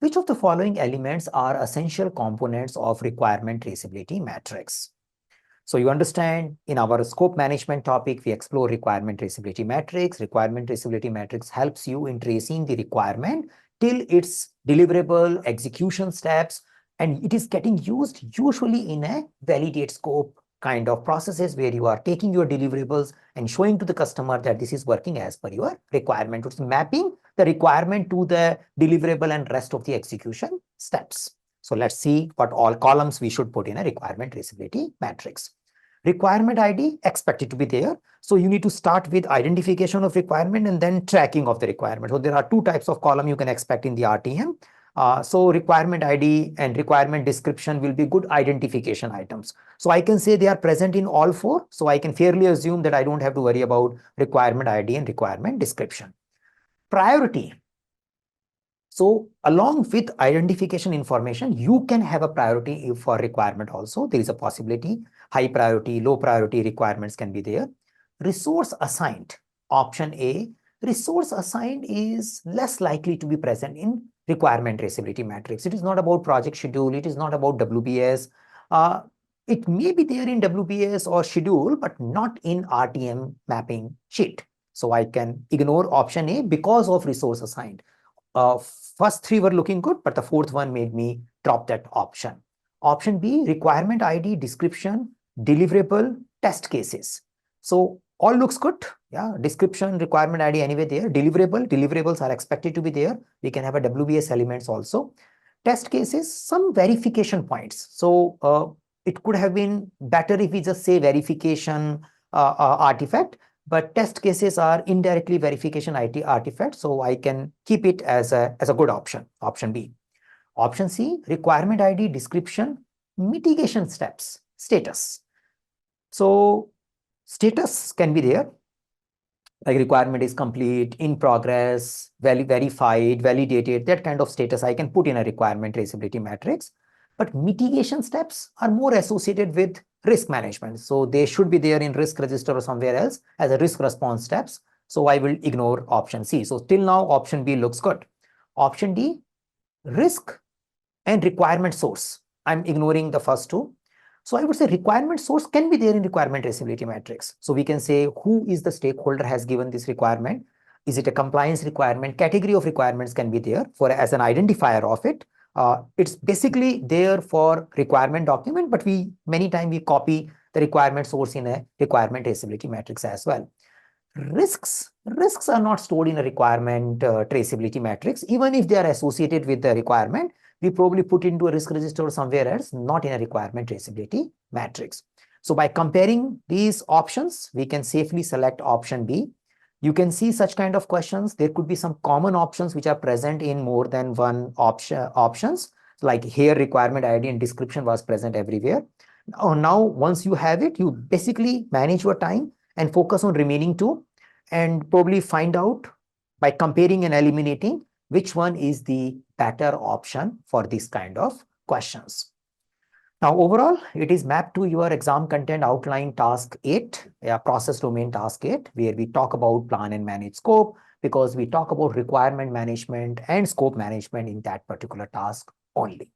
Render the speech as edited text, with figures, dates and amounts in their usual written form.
Which of the following elements are essential components of requirement traceability matrix? So you understand, in our scope management topic, we explore requirement traceability matrix. Requirement traceability matrix helps you in tracing the requirement till its deliverable execution steps, and it is getting used usually in a validate scope kind of processes where you are taking your deliverables and showing to the customer that this is working as per your requirement. It's mapping the requirement to the deliverable and rest of the execution steps. So let's see what all columns we should put in a requirement traceability matrix. Requirement ID expected to be there. So you need to start with identification of requirement and then tracking of the requirement. So there are two types of column you can expect in the RTM. So requirement ID and requirement description will be good identification items. So I can say they are present in all four. So I can fairly assume that I don't have to worry about requirement ID and requirement description. Priority. So along with identification information, you can have a priority for requirement also. There is a possibility. High priority, low priority requirements can be there. Resource assigned, option A. Resource assigned is less likely to be present in requirement traceability matrix. It is not about project schedule. It is not about WBS. It may be there in WBS or schedule, but not in RTM mapping sheet. So I can ignore option A because of resource assigned. First three were looking good, but the fourth one made me drop that option. Option B, requirement ID, description, deliverable, test cases. So all looks good. Yeah, description, requirement ID anyway there. Deliverables are expected to be there. We can have a WBS elements also. Test cases, some verification points. So it could have been better if we just say verification artifact, but test cases are indirectly verification IT artifacts. So I can keep it as a good option, option B. Option C, requirement ID, description, mitigation steps, status. So status can be there, like requirement is complete, in progress, verified, validated, that kind of status I can put in a requirement traceability matrix. But mitigation steps are more associated with risk management. So they should be there in risk register or somewhere else as a risk response steps. So I will ignore option C. So till now, option B looks good. Option D, risk and requirement source. I'm ignoring the first two. So I would say requirement source can be there in requirement traceability matrix. So we can say who is the stakeholder has given this requirement. Is it a compliance requirement? Category of requirements can be there for as an identifier of it. It's basically there for requirement document, but many times we copy the requirement source in a requirement traceability matrix as well. Risks are not stored in a requirement traceability matrix. Even if they are associated with the requirement, we probably put into a risk register or somewhere else, not in a requirement traceability matrix. So by comparing these options, we can safely select option B. You can see such kind of questions. There could be some common options which are present in more than one options, like here requirement ID and description was present everywhere. Now, once you have it, you basically manage your time and focus on remaining two and probably find out by comparing and eliminating which one is the better option for this kind of questions. Now, overall, it is mapped to your exam content outline task 8, process domain task 8, where we talk about plan and manage scope, because we talk about requirement management and scope management in that particular task only.